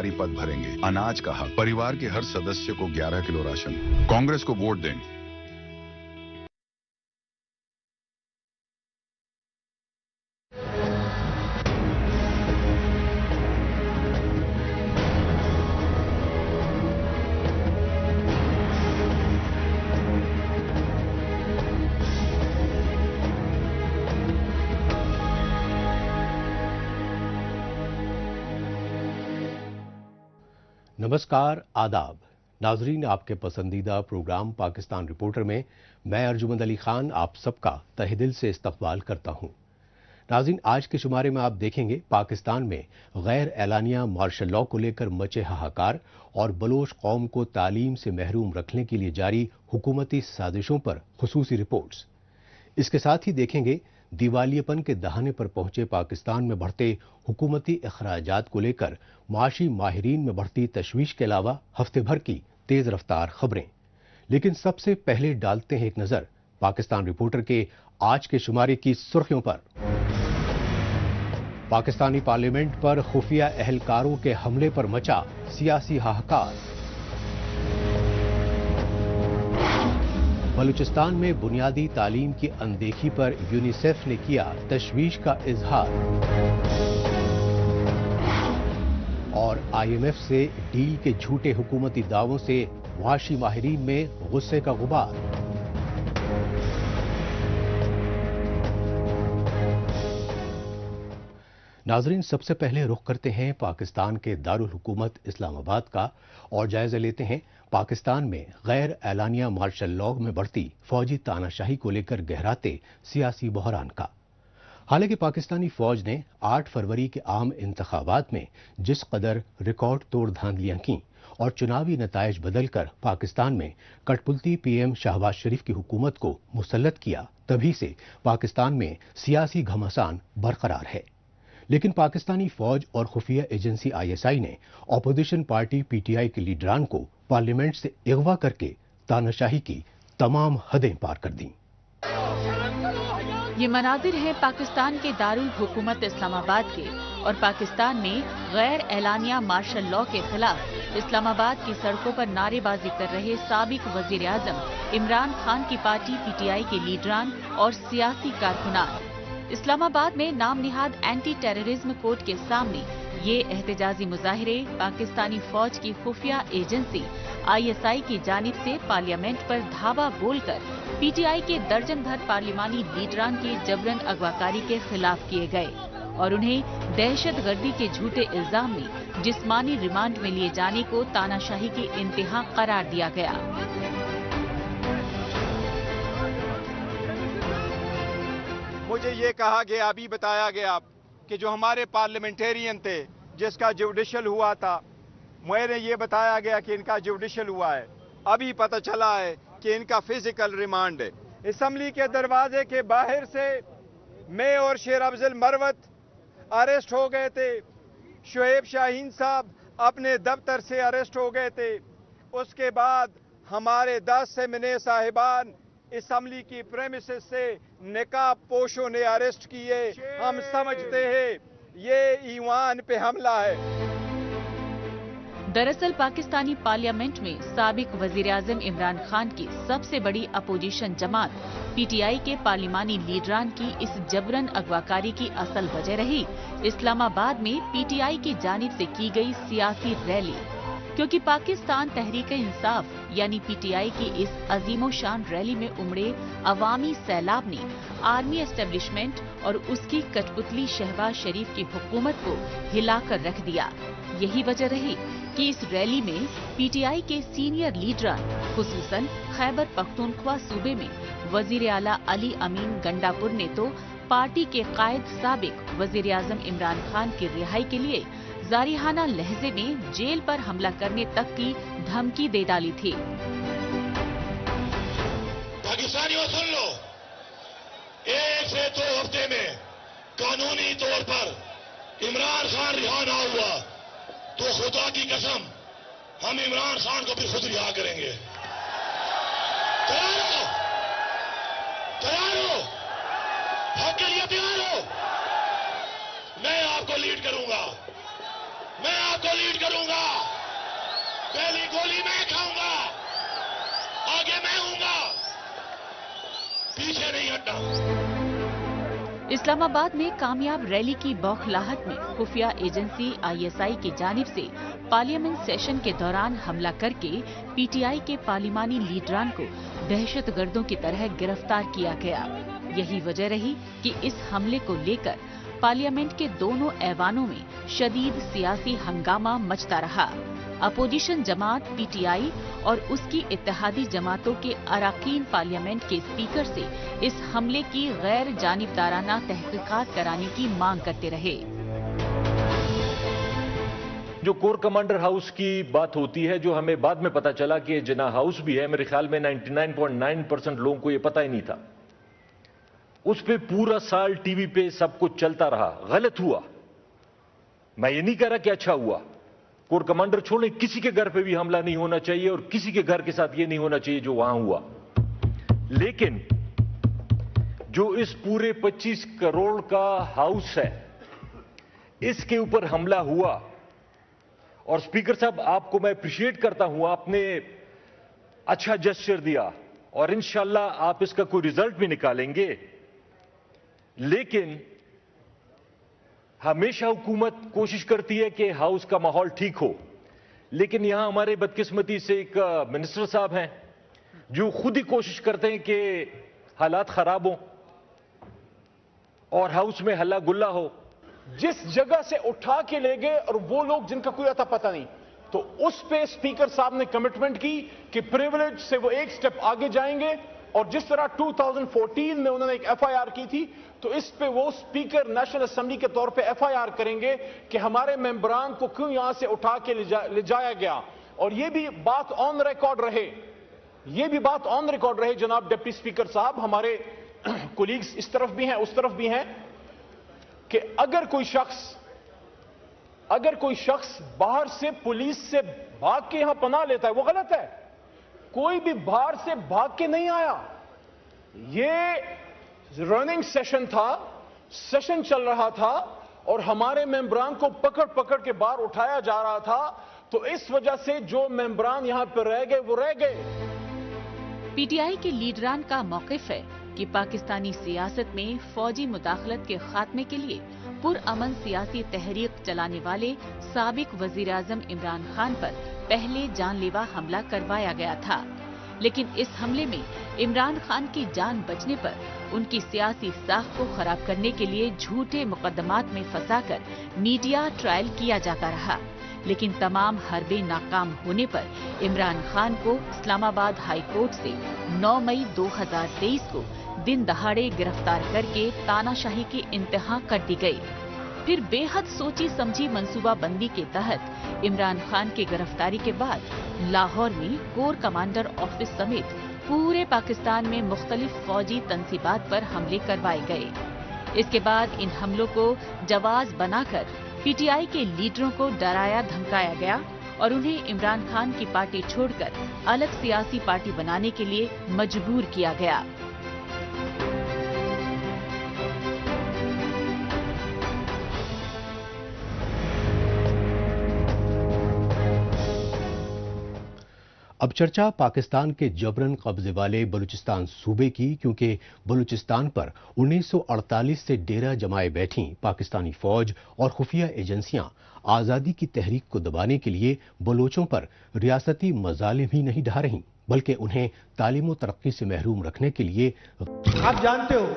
पद भरेंगे। अनाज कहा, परिवार के हर सदस्य को 11 किलो राशन। कांग्रेस को वोट दें। नमस्कार, आदाब नाजरीन, आपके पसंदीदा प्रोग्राम पाकिस्तान रिपोर्टर में मैं अर्जुमंद अली खान आप सबका तहे दिल से इस्तकबाल करता हूं। नाजरीन, आज के शुमारे में आप देखेंगे पाकिस्तान में गैर एलानिया मार्शल लॉ को लेकर मचे हाहाकार और बलोच कौम को तालीम से महरूम रखने के लिए जारी हुकूमती साजिशों पर खुसूसी रिपोर्ट्स। इसके साथ ही देखेंगे दिवालियेपन के दहाने पर पहुंचे पाकिस्तान में बढ़ते हुकूमती अखराजात को लेकर माशी माहिरीन में बढ़ती तशवीश के अलावा हफ्ते भर की तेज रफ्तार खबरें। लेकिन सबसे पहले डालते हैं एक नजर पाकिस्तान रिपोर्टर के आज के शुमारे की सुर्खियों पर। पाकिस्तानी पार्लियामेंट पर खुफिया एहलकारों के हमले पर मचा सियासी हाहाकार। बलूचिस्तान में बुनियादी तालीम की अनदेखी पर यूनिसेफ ने किया तशवीश का इजहार। और IMF से डील के झूठे हुकूमती दावों से वाशी माहिरीन में गुस्से का गुबार। नाजरीन, सबसे पहले रुख करते हैं पाकिस्तान के दारुल हुकूमत इस्लामाबाद का और जायजा लेते हैं पाकिस्तान में गैर एलानिया मार्शल लॉ में बढ़ती फौजी तानाशाही को लेकर गहराते सियासी बहरान का। हालांकि पाकिस्तानी फौज ने 8 फरवरी के आम इंतखाबात में जिस कदर रिकॉर्ड तोड़ धांधलियां की और चुनावी नतायज बदलकर पाकिस्तान में कठपुतली PM शहबाज शरीफ की हुकूमत को मुसल्लत किया, तभी से पाकिस्तान में सियासी घमासान बरकरार है। लेकिन पाकिस्तानी फौज और खुफिया एजेंसी ISI ने अपोजिशन पार्टी PTI के लीडरान को पार्लियामेंट से अगवा करके तानाशाही की तमाम हदें पार कर दी। ये मनाजिर हैं पाकिस्तान के दारुल हुकूमत इस्लामाबाद के और पाकिस्तान में गैर एलानिया मार्शल लॉ के खिलाफ इस्लामाबाद की सड़कों पर नारेबाजी कर रहे साबिक वजीर आजम इमरान खान की पार्टी PTI के लीडरान और सियासी कारकुनान। इस्लामाबाद में नाम निहाद एंटी टेररिज्म कोर्ट के सामने ये एहतजाजी मुजाहिरे पाकिस्तानी फौज की खुफिया एजेंसी ISI की जानिब से पार्लियामेंट पर धावा बोलकर PTI के दर्जन भर पार्लिमानी लीडरान के जबरन अगवाकारी के खिलाफ किए गए और उन्हें दहशत गर्दी के झूठे इल्जाम में जिस्मानी रिमांड में लिए जाने को तानाशाही की इंतहा करार दिया गया। मुझे ये कहा गया, अभी बताया गया कि जो हमारे पार्लियामेंटेरियन थे जिसका जुडिशल हुआ था, मुझे ये बताया गया कि इनका जुडिशल हुआ है। अभी पता चला है कि इनका फिजिकल रिमांड है। असम्बली के दरवाजे के बाहर से मैं और शेर अफजल मरवत अरेस्ट हो गए थे। शुएब शाहीन साहब अपने दफ्तर से अरेस्ट हो गए थे। उसके बाद हमारे 10 सेमिने साहिबान असम्बली की प्रेमिसेस से निकाब पोशों ने अरेस्ट किए। हम समझते हैं ये ईवान पे हमला है। दरअसल पाकिस्तानी पार्लियामेंट में साबिक वजीर आजम इमरान खान की सबसे बड़ी अपोजिशन जमात PTI के पार्लिमानी लीडरान की इस जबरन अगवाकारी की असल वजह रही इस्लामाबाद में PTI की जानिब से की गई सियासी रैली। क्योंकि पाकिस्तान तहरीक इंसाफ यानी PTI की इस अजीमो शान रैली में उमड़े अवामी सैलाब ने आर्मी एस्टेब्लिशमेंट और उसकी कठपुतली शहबाज शरीफ की हुकूमत को हिलाकर रख दिया। यही वजह रही कि इस रैली में PTI के सीनियर लीडरान खुसूसन खैबर पख्तूनख्वा सूबे में वजीर आला अली अमीन गंडापुर ने तो पार्टी के कायद साबिक वजीर आजम इमरान खान की रिहाई के लिए जारिहाना लहजे में जेल पर हमला करने तक की धमकी दे डाली थी। पाकिस्तानियों सुन लो, 1 से 2 हफ्ते में कानूनी तौर पर इमरान खान रिहा ना हुआ तो खुदा की कसम हम इमरान खान को भी खुद रिहा करेंगे। तैयार हो? तैयार हो? हक के लिए तैयार हो? मैं आपको लीड करूंगा, मैं पाक को लीड करूंगा। पहली गोली मैं खाऊंगा, आगे मैं हूंगा, पीछे नहीं हटना। इस्लामाबाद में कामयाब रैली की बौखलाहट में खुफिया एजेंसी आईएसआई की जानिब से पार्लियामेंट सेशन के दौरान हमला करके पीटीआई के पार्लिमानी लीडरान को दहशतगर्दों की तरह गिरफ्तार किया गया। यही वजह रही कि इस हमले को लेकर पार्लियामेंट के दोनों ऐवानों में शदीद सियासी हंगामा मचता रहा। अपोजिशन जमात पीटीआई और उसकी इत्तेहादी जमातों के अरकान पार्लियामेंट के स्पीकर से इस हमले की गैर जानिबदाराना तहकीकात कराने की मांग करते रहे। जो कोर कमांडर हाउस की बात होती है, जो हमें बाद में पता चला कि जिना हाउस भी है, मेरे ख्याल में 99.9% लोगों को यह पता ही नहीं था। उस पे पूरा साल टीवी पे सब कुछ चलता रहा। गलत हुआ, मैं ये नहीं कह रहा कि अच्छा हुआ। कोर कमांडर छोड़े, किसी के घर पे भी हमला नहीं होना चाहिए और किसी के घर के साथ ये नहीं होना चाहिए जो वहां हुआ। लेकिन जो इस पूरे 25 करोड़ का हाउस है, इसके ऊपर हमला हुआ। और स्पीकर साहब, आपको मैं अप्रिशिएट करता हूं, आपने अच्छा जेस्चर दिया और इंशाल्लाह आप इसका कोई रिजल्ट भी निकालेंगे। लेकिन हमेशा हुकूमत कोशिश करती है कि हाउस का माहौल ठीक हो, लेकिन यहां हमारे बदकिस्मती से एक मिनिस्टर साहब हैं जो खुद ही कोशिश करते हैं कि हालात खराब हो और हाउस में हल्ला गुल्ला हो। जिस जगह से उठा के ले गए और वो लोग जिनका कोई अता पता नहीं, तो उस पे स्पीकर साहब ने कमिटमेंट की कि प्रिविलेज से वो एक स्टेप आगे जाएंगे। और जिस तरह 2014 में उन्होंने एक एफआईआर की थी, तो इस पे वो स्पीकर नेशनल असेंबली के तौर पे एफआईआर करेंगे कि हमारे मेंबरान को क्यों यहां से उठा के ले जाया गया। और ये भी बात ऑन रिकॉर्ड रहे, ये भी बात ऑन रिकॉर्ड रहे जनाब डिप्टी स्पीकर साहब, हमारे कोलीग्स इस तरफ भी हैं उस तरफ भी हैं, कि अगर कोई शख्स बाहर से पुलिस से भाग के यहां पनाह लेता है, वो गलत है। कोई भी बाहर से भाग के नहीं आया। ये रनिंग सेशन था, सेशन चल रहा था और हमारे मेंबरान को पकड़ पकड़ के बाहर उठाया जा रहा था। तो इस वजह से जो मेंबरान यहां पर रह गए वो रह गए। पीटीआई के लीडरान का मौकिफ है कि पाकिस्तानी सियासत में फौजी मुदाखलत के खात्मे के लिए पुरअमन सियासी तहरीक चलाने वाले साबिक वजीर आजम इमरान खान पर पहले जानलेवा हमला करवाया गया था। लेकिन इस हमले में इमरान खान की जान बचने पर उनकी सियासी साख को खराब करने के लिए झूठे मुकदमात में फंसाकर मीडिया ट्रायल किया जाता रहा। लेकिन तमाम हरबे नाकाम होने पर इमरान खान को इस्लामाबाद हाई कोर्ट से 9 मई 2023 को दिन दहाड़े गिरफ्तार करके तानाशाही की इंतहा कर दी गई। फिर बेहद सोची समझी मंसूबा बंदी के तहत इमरान खान की गिरफ्तारी के बाद लाहौर में कोर कमांडर ऑफिस समेत पूरे पाकिस्तान में मुख्तलिफ फौजी तंसीबात पर हमले करवाए गए। इसके बाद इन हमलों को जवाज बनाकर पीटीआई के लीडरों को डराया धमकाया गया और उन्हें इमरान खान की पार्टी छोड़कर अलग सियासी पार्टी बनाने के लिए मजबूर किया गया। अब चर्चा पाकिस्तान के जबरन कब्जे वाले बलूचिस्तान सूबे की, क्योंकि बलूचिस्तान पर 1948 से डेरा जमाए बैठी पाकिस्तानी फौज और खुफिया एजेंसियां आज़ादी की तहरीक को दबाने के लिए बलोचों पर रियासती मजालिम ही नहीं ढा रही, बल्कि उन्हें तालीम व तरक्की से महरूम रखने के लिए। आप जानते हो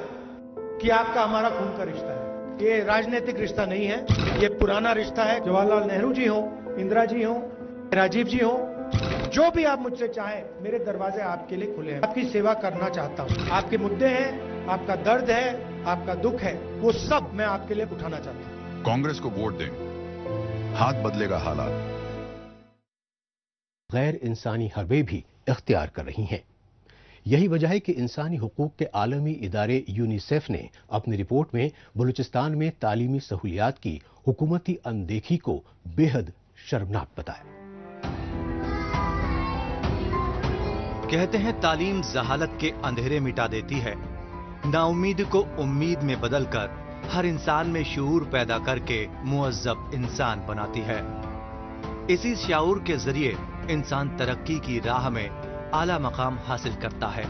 कि आपका हमारा खून का रिश्ता है, ये राजनीतिक रिश्ता नहीं है, ये पुराना रिश्ता है। जवाहरलाल नेहरू जी हो, इंदिरा जी हो, राजीव जी हो, जो भी आप मुझसे चाहें, मेरे दरवाजे आपके लिए खुले हैं। आपकी सेवा करना चाहता हूं। आपके मुद्दे हैं, आपका दर्द है, आपका दुख है, वो सब मैं आपके लिए उठाना चाहता हूं। कांग्रेस को वोट दें, हाथ बदलेगा हालात। गैर इंसानी हरबे भी इख्तियार कर रही हैं। यही वजह है कि इंसानी हुकूक के आलमी इदारे यूनिसेफ ने अपनी रिपोर्ट में बलूचिस्तान में तालीमी सहूलियात की हुकूमती अनदेखी को बेहद शर्मनाक बताया। कहते हैं तालीम जहालत के अंधेरे मिटा देती है, नाउम्मीद को उम्मीद में बदलकर हर इंसान में शऊर पैदा करके मुअज्जब इंसान बनाती है। इसी शाऊर के जरिए इंसान तरक्की की राह में आला मकाम हासिल करता है।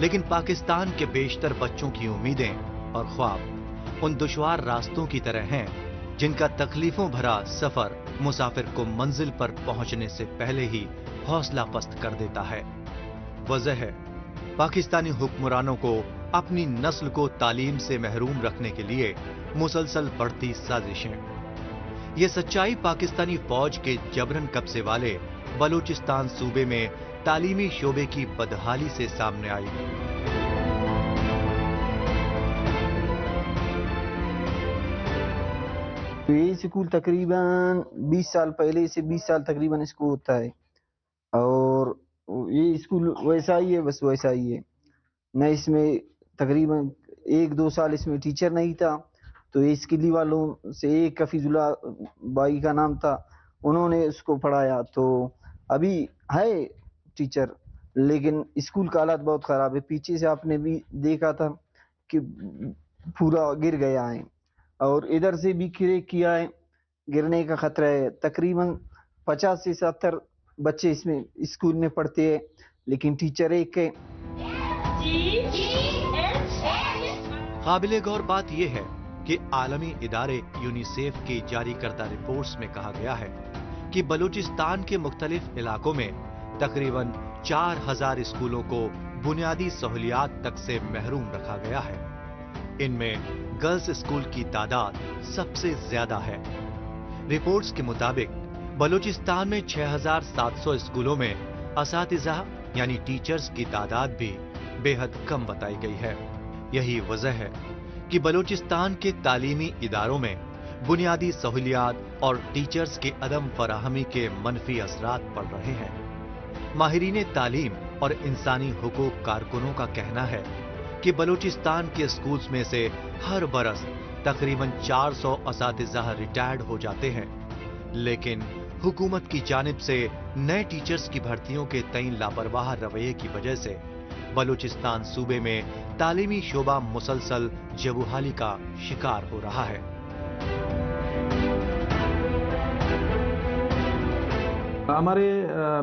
लेकिन पाकिस्तान के बेशतर बच्चों की उम्मीदें और ख्वाब उन दुश्वार रास्तों की तरह हैं जिनका तकलीफों भरा सफर मुसाफिर को मंजिल पर पहुंचने से पहले ही हौसला पस्त कर देता है। वजह है पाकिस्तानी हुक्मरानों को अपनी नस्ल को तालीम से महरूम रखने के लिए मुसलसल बढ़ती साजिशें। ये सच्चाई पाकिस्तानी फौज के जबरन कब्जे वाले बलूचिस्तान सूबे में तालीमी शोबे की बदहाली से सामने आई। ये स्कूल तकरीबन 20 साल पहले से 20 साल तकरीबन इसको होता है और ये स्कूल वैसा ही है, बस वैसा ही है। न इसमें तकरीबन 1-2 साल इसमें टीचर नहीं था, तो इसके लिए वालों से एक कफीजुल्ला बाई का नाम था, उन्होंने उसको पढ़ाया। तो अभी है टीचर, लेकिन स्कूल का हालात बहुत ख़राब है। पीछे से आपने भी देखा था कि पूरा गिर गया है और इधर से भी क्रैक किया है, गिरने का खतरा है। तकरीबन 50 से 70 बच्चे इसमें स्कूल में पढ़ते हैं, लेकिन टीचर एक है। काबिले गौर बात यह है कि आलमी इदारे यूनिसेफ की जारी करदा रिपोर्ट्स में कहा गया है कि बलूचिस्तान के मुख्तलिफ इलाकों में तकरीबन 4000 स्कूलों को बुनियादी सहूलियात तक से महरूम रखा गया है। इनमें गर्ल्स स्कूल की तादाद सबसे ज्यादा है। रिपोर्ट्स के मुताबिक बलूचिस्तान में 6700 स्कूलों में असातिज़ा यानी टीचर्स की तादाद भी बेहद कम बताई गई है। यही वजह है कि बलूचिस्तान के तालीमी इदारों में बुनियादी सहूलियात और टीचर्स की अदम फराहमी के मनफी असरात पड़ रहे हैं। माहिरीन तालीम और इंसानी हुकूक कारकुनों का कहना है कि बलूचिस्तान के स्कूल्स में से हर बरस तकरीबन 400 असातिज़ा रिटायर्ड हो जाते हैं, लेकिन हुकूमत की जानिब से नए टीचर्स की भर्तियों के तय लापरवाह रवैये की वजह से बलूचिस्तान सूबे में तालीमी शोबा मुसलसल जबूहाली का शिकार हो रहा है। हमारे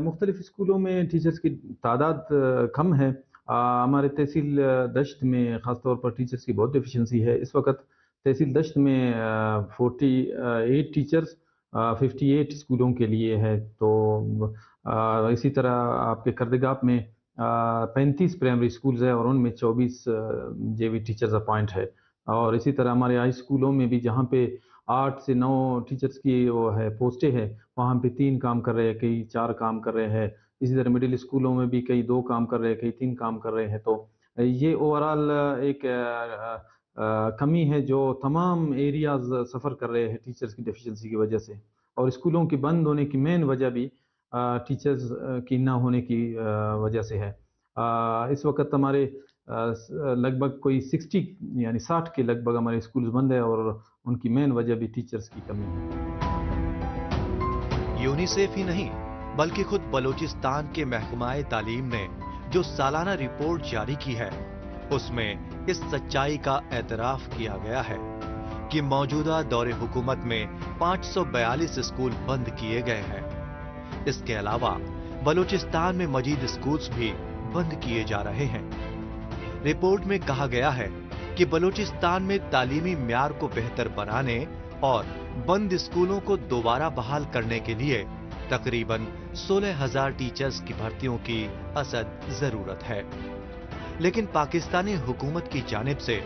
मुख्तलिफ स्कूलों में टीचर्स की तादाद कम है। हमारे तहसील दश्त में ख़ासतौर पर टीचर्स की बहुत डेफिशिएंसी है। इस वक्त तहसील दश्त में 48 टीचर्स 58 स्कूलों के लिए है। तो इसी तरह आपके करदगाप में 35 प्राइमरी स्कूल्स है और उनमें 24 जेवी टीचर्स अपॉइंट है। और इसी तरह हमारे हाई स्कूलों में भी जहाँ पे 8 से 9 टीचर्स की वो है पोस्टें हैं, वहाँ पे 3 काम कर रहे हैं, कई 4 काम कर रहे हैं। इसी तरह मिडिल स्कूलों में भी कई 2 काम कर रहे हैं, कई 3 काम कर रहे हैं। तो ये ओवरऑल एक कमी है जो तमाम एरियाज सफ़र कर रहे हैं टीचर्स की डेफिशिएंसी की वजह से। और स्कूलों के बंद होने की मेन वजह भी टीचर्स की ना होने की वजह से है। इस वक्त हमारे लगभग कोई 60 के लगभग हमारे स्कूल्स बंद है और उनकी मेन वजह भी टीचर्स की कमी है। यूनिसेफ ही नहीं बल्कि खुद बलूचिस्तान के महकमाए तालीम ने जो सालाना रिपोर्ट जारी की है, उसमें इस सच्चाई का एतराफ किया गया है कि मौजूदा दौरे हुकूमत में 542 स्कूल बंद किए गए हैं। इसके अलावा बलूचिस्तान में मजीद स्कूल्स भी बंद किए जा रहे हैं। रिपोर्ट में कहा गया है कि बलूचिस्तान में तालीमी म्यार को बेहतर बनाने और बंद स्कूलों को दोबारा बहाल करने के लिए तकरीबन 16,000 टीचर्स की भर्तियों की असद जरूरत है। लेकिन पाकिस्तानी हुकूमत की जानिब से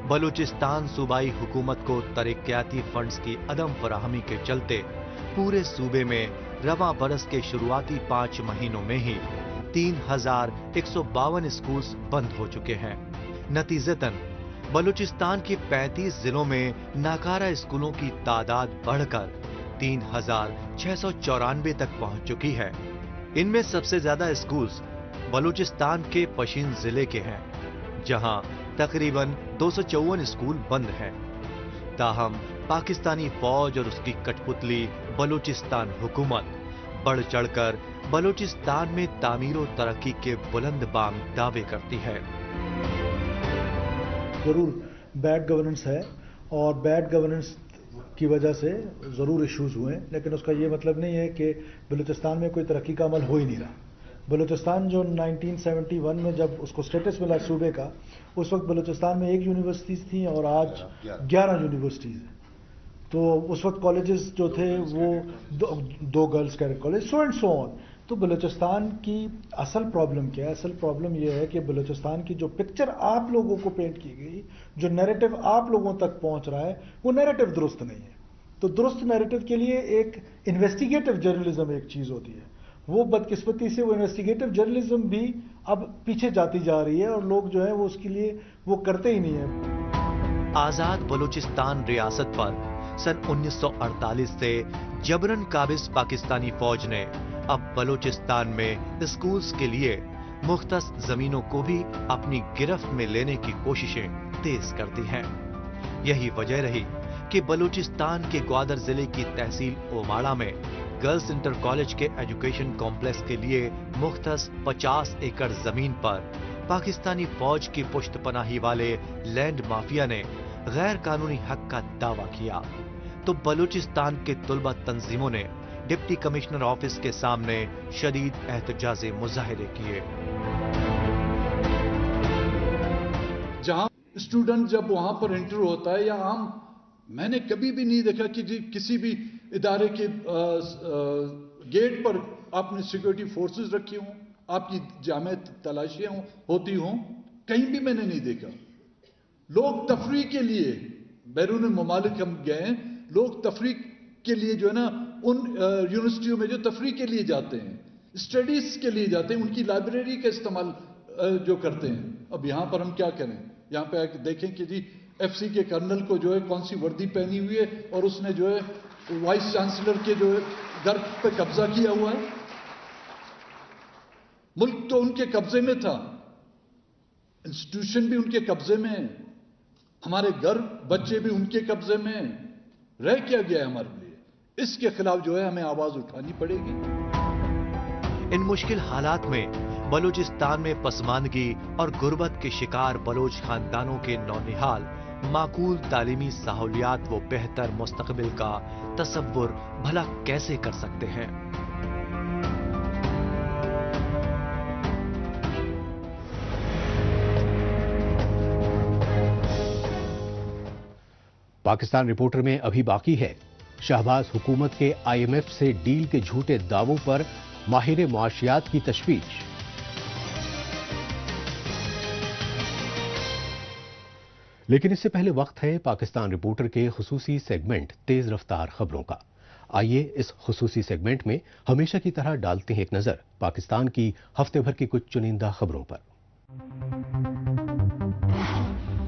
बलूचिस्तान सूबाई हुकूमत को तरक्याती फंड्स की अदम फराहमी के चलते पूरे सूबे में रवां बरस के शुरुआती 5 महीनों में ही 3,152 स्कूल्स बंद हो चुके हैं। नतीजतन बलूचिस्तान के 35 जिलों में नाकारा स्कूलों की तादाद बढ़कर 3,694 तक पहुंच चुकी है। इनमें सबसे ज्यादा स्कूल्स बलूचिस्तान के पशीन जिले के हैं, जहां तकरीबन 254 स्कूल बंद हैं। ताहम पाकिस्तानी फौज और उसकी कठपुतली बलूचिस्तान हुकूमत बढ़ चढ़कर बलूचिस्तान में तामीर और तरक्की के बुलंद बांग दावे करती है। जरूर बैड गवर्नेंस है और बैड गवर्नेंस की वजह से ज़रूर इश्यूज हुए हैं, लेकिन उसका ये मतलब नहीं है कि बलूचिस्तान में कोई तरक्की का अमल हो ही नहीं रहा। बलूचिस्तान जो 1971 में जब उसको स्टेटस मिला सूबे का, उस वक्त बलूचिस्तान में 1 यूनिवर्सिटीज़ थी और आज 11 यूनिवर्सिटीज़ हैं। तो उस वक्त कॉलेजेस जो थे वो 2 girls cadet college, so and so on. तो बलूचिस्तान की असल प्रॉब्लम क्या है? असल प्रॉब्लम ये है कि बलूचिस्तान की जो पिक्चर आप लोगों को पेंट की गई, जो नैरेटिव आप लोगों तक पहुंच रहा है, वो नैरेटिव दुरुस्त नहीं है। तो दुरुस्त नैरेटिव के लिए एक इन्वेस्टिगेटिव जर्नलिज्म एक चीज़ होती है। वो बदकिस्मती से वो इन्वेस्टिगेटिव जर्नलिज्म भी अब पीछे जाती जा रही है और लोग जो है वो उसके लिए वो करते ही नहीं है। आजाद बलूचिस्तान रियासत पर सन 1948 से जबरन काबिज पाकिस्तानी फौज ने अब बलूचिस्तान में स्कूल्स के लिए मुख्तस जमीनों को भी अपनी गिरफ्त में लेने की कोशिशें तेज कर दी हैं। यही वजह रही कि बलूचिस्तान के ग्वादर जिले की तहसील ओमाड़ा में गर्ल्स इंटर कॉलेज के एजुकेशन कॉम्प्लेक्स के लिए मुख्तस 50 एकड़ जमीन पर पाकिस्तानी फौज की पुश्तपनाही वाले लैंड माफिया ने गैर कानूनी हक का दावा किया, तो बलूचिस्तान के तुलबा तंजीमों ने डिप्टी कमिश्नर ऑफिस के सामने शदीद एहतजाजी मुजाहिरे किए। जहां स्टूडेंट जब वहां पर एंटर होता है या आम, मैंने कभी भी नहीं देखा कि किसी भी इदारे के गेट पर आपने सिक्योरिटी फोर्सेस रखी हों, आपकी जामे तलाशियां होती हों, कहीं भी मैंने नहीं देखा। लोग तफरीह के लिए बैरून ममालिक हम गए, लोग तफरीह के लिए जो है ना उन यूनिवर्सिटियों में जो तफरीह के लिए जाते हैं, स्टडीज के लिए जाते हैं, उनकी लाइब्रेरी का इस्तेमाल जो करते हैं। अब यहां पर हम क्या करें? यहां पे आके देखें कि जी एफसी के कर्नल को जो है कौन सी वर्दी पहनी हुई है और उसने जो है वाइस चांसलर के जो है घर पे कब्जा किया हुआ है। मुल्क तो उनके कब्जे में था, इंस्टीट्यूशन भी उनके कब्जे में है, हमारे घर बच्चे भी उनके कब्जे में हैं। रह क्या गया है हमारे लिए? इसके खिलाफ जो है हमें आवाज उठानी पड़ेगी। इन मुश्किल हालात में बलूचिस्तान में पसमानदगी और गुर्बत के शिकार बलोच खानदानों के नौनिहाल माकूल तालीमी सहूलियात व बेहतर मुस्तकबिल का तसव्वुर भला कैसे कर सकते हैं? पाकिस्तान रिपोर्टर में अभी बाकी है शहबाज हुकूमत के IMF से डील के झूठे दावों पर माहिर मुआशियात की तशवीश। लेकिन इससे पहले वक्त है पाकिस्तान रिपोर्टर के खुसूसी सेगमेंट तेज रफ्तार खबरों का। आइए इस खुसूसी सेगमेंट में हमेशा की तरह डालते हैं एक नजर पाकिस्तान की हफ्ते भर की कुछ चुनिंदा खबरों पर।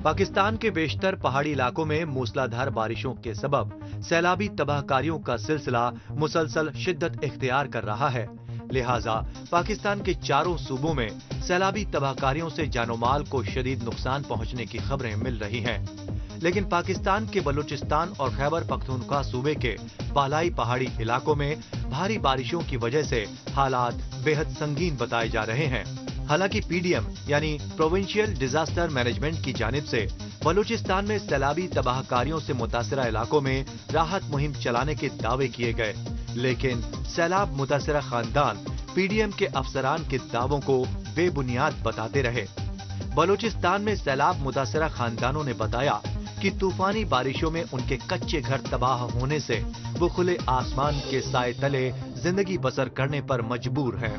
पाकिस्तान के बेशतर पहाड़ी इलाकों में मूसलाधार बारिशों के सबब सैलाबी तबाहकारियों का सिलसिला मुसलसल शिद्दत इख्तियार कर रहा है। लिहाजा पाकिस्तान के चारों सूबों में सैलाबी तबाहकारियों से जानो माल को शदीद नुकसान पहुंचने की खबरें मिल रही हैं। लेकिन पाकिस्तान के बलूचिस्तान और खैबर पख्तूनख्वा सूबे के बालाई पहाड़ी इलाकों में भारी बारिशों की वजह से हालात बेहद संगीन बताए जा रहे हैं। हालांकि PDM यानी प्रोविंशियल डिजास्टर मैनेजमेंट की जानिब से बलूचिस्तान में सैलाबी तबाहकारियों से मुतासिरा इलाकों में राहत मुहिम चलाने के दावे किए गए, लेकिन सैलाब मुतासिरा खानदान PDM के अफसरान के दावों को बेबुनियाद बताते रहे। बलूचिस्तान में सैलाब मुतासिरा खानदानों ने बताया कि तूफानी बारिशों में उनके कच्चे घर तबाह होने से वो खुले आसमान के साए तले जिंदगी बसर करने पर मजबूर हैं।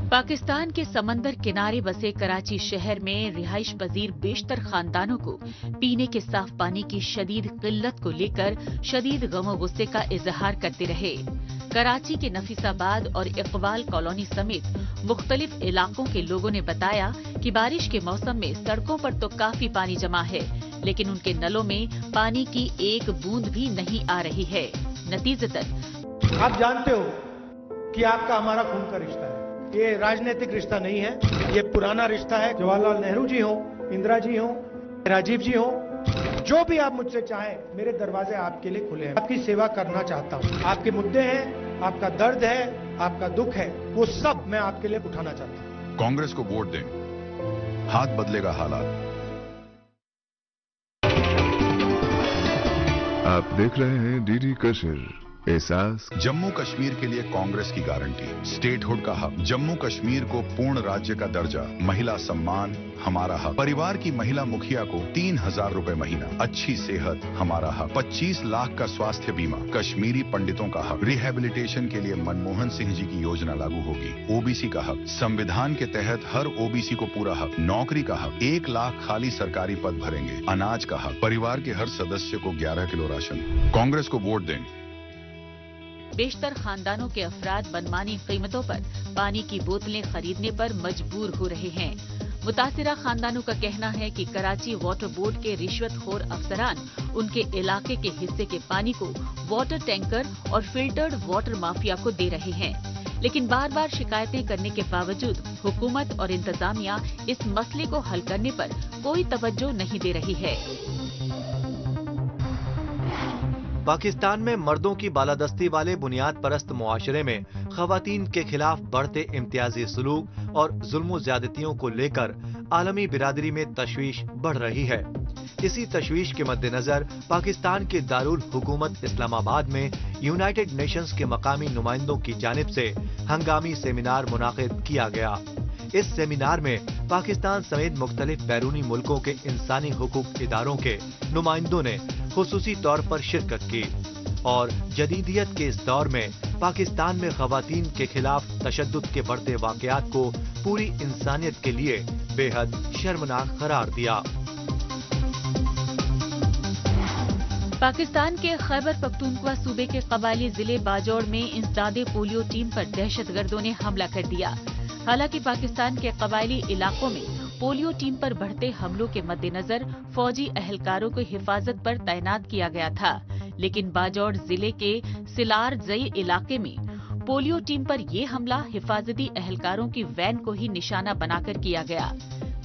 पाकिस्तान के समंदर किनारे बसे कराची शहर में रिहाइश पजीर बेशतर खानदानों को पीने के साफ पानी की शदीद किल्लत को लेकर शदीद गम और गुस्से का इजहार करते रहे। कराची के नफीसाबाद और इकबाल कॉलोनी समेत मुख्तलिफ इलाकों के लोगों ने बताया कि बारिश के मौसम में सड़कों पर तो काफी पानी जमा है, लेकिन उनके नलों में पानी की एक बूंद भी नहीं आ रही है। नतीजतन आप जानते हो कि आपका हमारा खून का रिश्ता है, ये राजनीतिक रिश्ता नहीं है, ये पुराना रिश्ता है। जवाहरलाल नेहरू जी हो, इंदिरा जी हो, राजीव जी हो, जो भी आप मुझसे चाहें, मेरे दरवाजे आपके लिए खुले हैं। आपकी सेवा करना चाहता हूं। आपके मुद्दे हैं, आपका दर्द है, आपका दुख है, वो सब मैं आपके लिए उठाना चाहता हूं। कांग्रेस को वोट दें, हाथ बदलेगा हालात। आप देख रहे हैं डीडी कश्मीर, एहसास। जम्मू कश्मीर के लिए कांग्रेस की गारंटी, स्टेटहुड का हक, जम्मू कश्मीर को पूर्ण राज्य का दर्जा, महिला सम्मान हमारा हक, परिवार की महिला मुखिया को 3000 रुपए महीना, अच्छी सेहत हमारा हक, 25 लाख का स्वास्थ्य बीमा, कश्मीरी पंडितों का हक, रिहेबिलिटेशन के लिए मनमोहन सिंह जी की योजना लागू होगी, ओबीसी का हक, संविधान के तहत हर ओबीसी को पूरा हक, नौकरी का हक, 1 लाख खाली सरकारी पद भरेंगे, अनाज का हक, परिवार के हर सदस्य को 11 किलो राशन। कांग्रेस को वोट दें। बेशतर खानदानों के अफराद मनमानी कीमतों पर पानी की बोतलें खरीदने पर मजबूर हो रहे हैं। मुतासिरा खानदानों का कहना है कि कराची वाटर बोर्ड के रिश्वतखोर अफसरान उनके इलाके के हिस्से के पानी को वाटर टैंकर और फिल्टर्ड वाटर माफिया को दे रहे हैं, लेकिन बार बार शिकायतें करने के बावजूद हुकूमत और इंतजामिया इस मसले को हल करने पर कोई तवज्जो नहीं दे रही है। पाकिस्तान में मर्दों की बालादस्ती वाले बुनियाद परस्त मुआशरे में खवातीन के खिलाफ बढ़ते इम्तियाजी सलूक और जुल्म ज्यादतियों को लेकर आलमी बिरादरी में तशवीश बढ़ रही है। इसी तशवीश के मद्देनजर पाकिस्तान के दारुल हुकूमत इस्लामाबाद में यूनाइटेड नेशंस के मकामी नुमाइंदों की जानिब से हंगामी सेमिनार मुनाकिद किया गया। इस सेमिनार में पाकिस्तान समेत मुख्तलिफ बैरूनी मुल्कों के इंसानी हुकूक इदारों के नुमाइंदों ने खुसूसी तौर पर शिरकत की और जदीदियत के इस दौर में पाकिस्तान में खवातीन के खिलाफ तशद्दुद के बढ़ते वाकयात को पूरी इंसानियत के लिए बेहद शर्मनाक करार दिया। पाकिस्तान के खैबर पख्तूनख्वा सूबे के कबायली जिले बाजौड़ में इंसदादे पोलियो टीम पर दहशतगर्दों ने हमला कर दिया। हालांकि पाकिस्तान के कबायली इलाकों में पोलियो टीम पर बढ़ते हमलों के मद्देनजर फौजी अहलकारों को हिफाजत पर तैनात किया गया था, लेकिन बाजौड़ जिले के सिलार जई इलाके में पोलियो टीम पर ये हमला हिफाजती अहलकारों की वैन को ही निशाना बनाकर किया गया।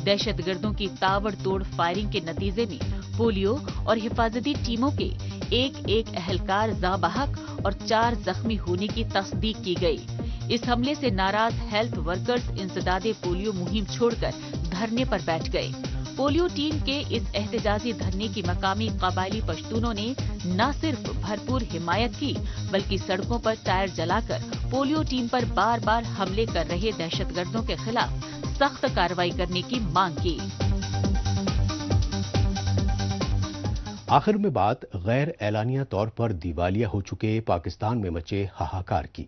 दहशतगर्दों की ताबड़तोड़ फायरिंग के नतीजे में पोलियो और हिफाजती टीमों के एक अहलकार जाबहक और 4 जख्मी होने की तस्दीक की गई। इस हमले से नाराज हेल्थ वर्कर्स इंसदादे पोलियो मुहिम छोड़कर धरने पर बैठ गए। पोलियो टीम के इस एहतजाजी धरने की मकामी कबायली पश्तूनों ने न सिर्फ भरपूर हिमायत की, बल्कि सड़कों पर टायर जलाकर पोलियो टीम पर बार बार हमले कर रहे दहशतगर्दों के खिलाफ सख्त कार्रवाई करने की मांग की। आखिर में बात गैर एलानिया तौर पर दिवालिया हो चुके पाकिस्तान में मचे हाहाकार की।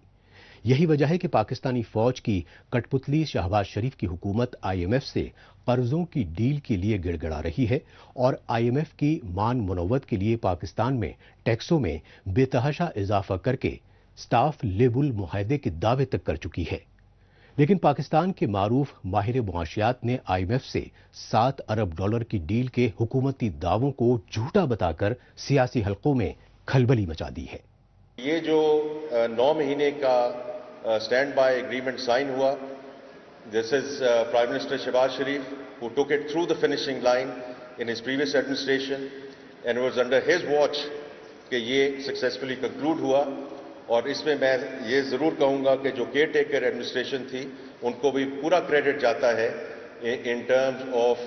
यही वजह है कि पाकिस्तानी फौज की कठपुतली शहबाज शरीफ की हुकूमत IMF से कर्जों की डील के लिए गिड़गिड़ा रही है और IMF की मान मुनव्वत के लिए पाकिस्तान में टैक्सों में बेतहाशा इजाफा करके स्टाफ लेबल मुआहदे के दावे तक कर चुकी है। लेकिन पाकिस्तान के मारूफ माहिर मुआशियात ने IMF से $7 अरब की डील के हुकूमती दावों को झूठा बताकर सियासी हलकों में खलबली मचा दी है। ये जो 9 महीने का स्टैंड बाय एग्रीमेंट साइन हुआ, this is prime minister Shahbaz Sharif who took it through the finishing line in his previous administration and was under his watch कि ये सक्सेसफुली कंक्लूड हुआ। और इसमें मैं ये ज़रूर कहूँगा कि जो केयर टेकर एडमिनिस्ट्रेशन थी उनको भी पूरा क्रेडिट जाता है in terms of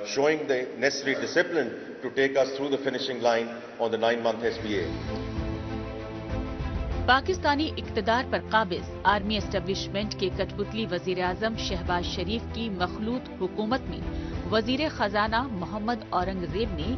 showing the necessary discipline to take us through the finishing line on the 9-month SPA. Pakistani इक्तदार पर काबिज आर्मी एस्टेब्लिशमेंट के कठपुतली वजीर आजम शहबाज शरीफ की मखलूत हुकूमत में वजीर खजाना मोहम्मद औरंगजेब ने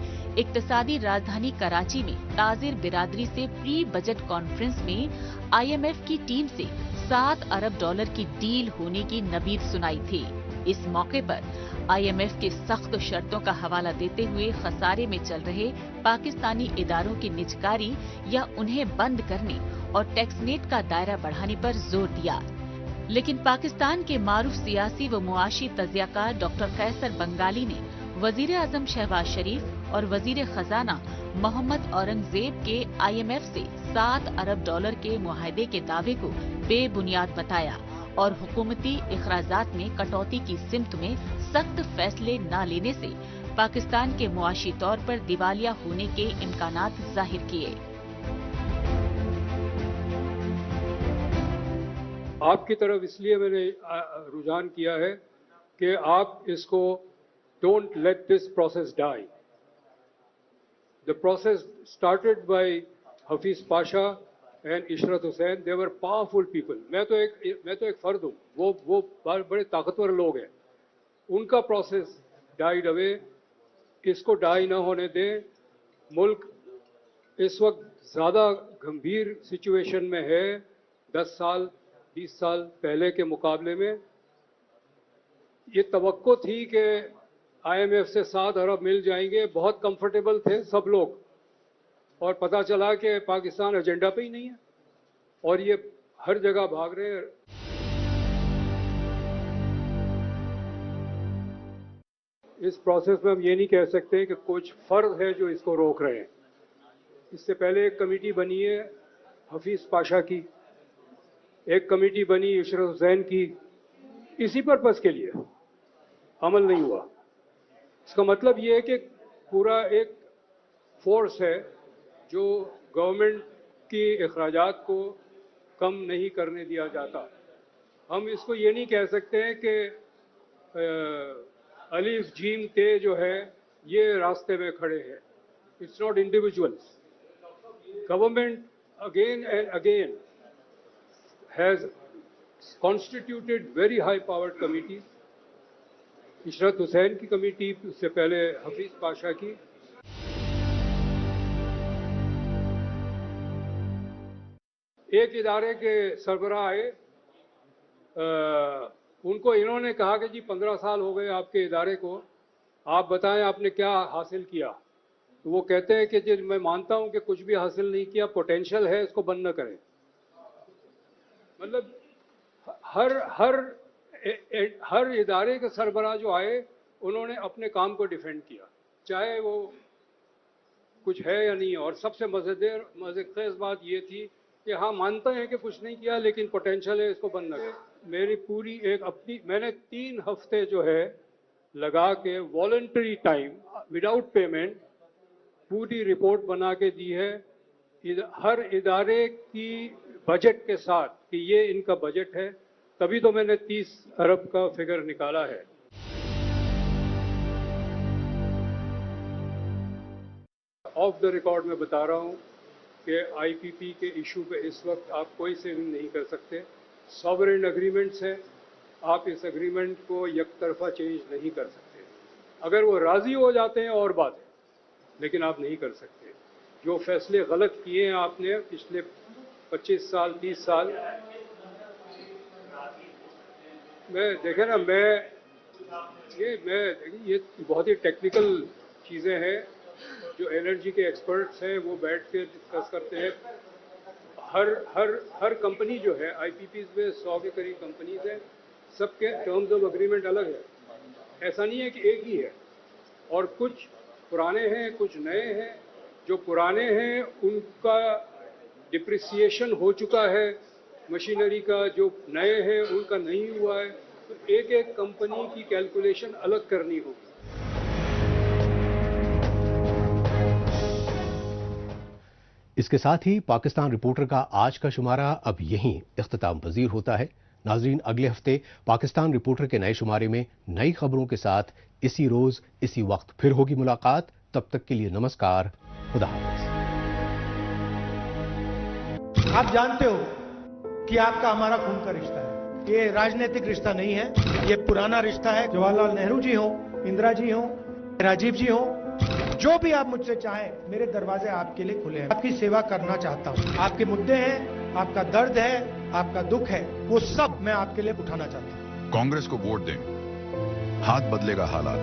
इक्तसादी राजधानी कराची में ताजिर बिरादरी से प्री बजट कॉन्फ्रेंस में IMF की टीम से $7 अरब की डील होने की नबीद सुनाई थी। इस मौके पर IMF के सख्त शर्तों का हवाला देते हुए खसारे में चल रहे पाकिस्तानी इदारों की निजकारी या उन्हें बंद करने और टैक्सनेट का दायरा बढ़ाने पर जोर दिया। लेकिन पाकिस्तान के मारूफ सियासी व मुआशी तजियाकार डॉक्टर कैसर बंगाली ने वजीर आजम शहबाज शरीफ और वजीर खजाना मोहम्मद औरंगजेब के IMF से $7 अरब के मुआहदे के दावे को बेबुनियाद बताया और हुकूमती इखराजात में कटौती की सिमत में सख्त फैसले न लेने से पाकिस्तान के मुआशी तौर पर दिवालिया होने के इम्कानात जाहिर किए। आपकी तरफ इसलिए मैंने रुझान किया है कि आप इसको don't let this process die. The process started by Hafiz Pasha and Ishrat Hussain. They were powerful people. मैं तो एक फर्द हूँ. वो बड़े ताकतवर लोग हैं. उनका प्रोसेस डाइड अवे. इसको डाई ना होने दें. मुल्क इस वक्त ज़्यादा गंभीर सिचुएशन में है 10 साल 20 साल पहले के मुकाबले में. ये तवक्को थी कि IMF से 7 अरब मिल जाएंगे. बहुत कंफर्टेबल थे सब लोग, और पता चला कि पाकिस्तान एजेंडा पे ही नहीं है और ये हर जगह भाग रहे हैं. इस प्रोसेस में हम ये नहीं कह सकते कि कुछ फर्द है जो इसको रोक रहे हैं. इससे पहले एक कमेटी बनी है हफीज पाशा की, एक कमेटी बनी इशरत हुसैन की. इसी पर्पस के लिए अमल नहीं हुआ. इसका मतलब ये है कि पूरा एक फोर्स है जो गवर्नमेंट की अखराजात को कम नहीं करने दिया जाता. हम इसको ये नहीं कह सकते हैं कि अलीफ जीम ते जो है ये रास्ते में खड़े हैं. It's not individuals. Government again and again has constituted very high powered committees. Ishrat Hussain की कमेटी, उससे पहले हफीज पाशा की. एक इदारे के सरबराह आए, उनको इन्होंने कहा कि जी 15 साल हो गए आपके इदारे को, आप बताएं आपने क्या हासिल किया. तो वो कहते हैं कि जी मैं मानता हूं कि कुछ भी हासिल नहीं किया, पोटेंशियल है, इसको बंद न करें. मतलब हर इदारे के सरबराह जो आए उन्होंने अपने काम को डिफेंड किया, चाहे वो कुछ है या नहीं. और सबसे मज़ेदार बात ये थी कि हाँ मानते हैं कि कुछ नहीं किया लेकिन पोटेंशियल है, इसको बंद न करें. मेरी पूरी मैंने 3 हफ्ते जो है लगा के वॉलंटरी टाइम विदाउट पेमेंट पूरी रिपोर्ट बना के दी है हर इदारे की बजट के साथ कि ये इनका बजट है. तभी तो मैंने 30 अरब का फिगर निकाला है. ऑफ द रिकॉर्ड में बता रहा हूँ कि IPP के इशू पे इस वक्त आप कोई सेविंग नहीं कर सकते. सॉवरेन एग्रीमेंट्स हैं, आप इस एग्रीमेंट को यकतरफा चेंज नहीं कर सकते. अगर वो राज़ी हो जाते हैं और बात है, लेकिन आप नहीं कर सकते. जो फैसले गलत किए हैं आपने पिछले 25 साल 30 साल में देखे ना. ये बहुत ही टेक्निकल चीज़ें हैं जो एनर्जी के एक्सपर्ट्स हैं वो बैठ के डिस्कस करते हैं. हर कंपनी जो है IPPs में 100 के करीब कंपनीज हैं, सबके टर्म्स ऑफ एग्रीमेंट अलग है. ऐसा नहीं है कि एक ही है. और कुछ पुराने हैं, कुछ नए हैं. जो पुराने हैं उनका डिप्रिसिएशन हो चुका है मशीनरी का, जो नए हैं उनका नहीं हुआ है. तो एक एक कंपनी की कैलकुलेशन अलग करनी होगी. इसके साथ ही पाकिस्तान रिपोर्टर का आज का शुमारा अब यहीं इख्तिताम पजीर होता है. नाजरीन, अगले हफ्ते पाकिस्तान रिपोर्टर के नए शुमारे में नई खबरों के साथ इसी रोज इसी वक्त फिर होगी मुलाकात. तब तक के लिए नमस्कार, खुदा हाफिज. आप जानते हो कि आपका हमारा खून का रिश्ता है. ये राजनीतिक रिश्ता नहीं है, ये पुराना रिश्ता है. जवाहरलाल नेहरू जी हो, इंदिरा जी हो, राजीव जी हो, जो भी आप मुझसे चाहें, मेरे दरवाजे आपके लिए खुले हैं. आपकी सेवा करना चाहता हूं. आपके मुद्दे हैं, आपका दर्द है, आपका दुख है, वो सब मैं आपके लिए उठाना चाहता हूं. कांग्रेस को वोट दें, हाथ बदलेगा हालात.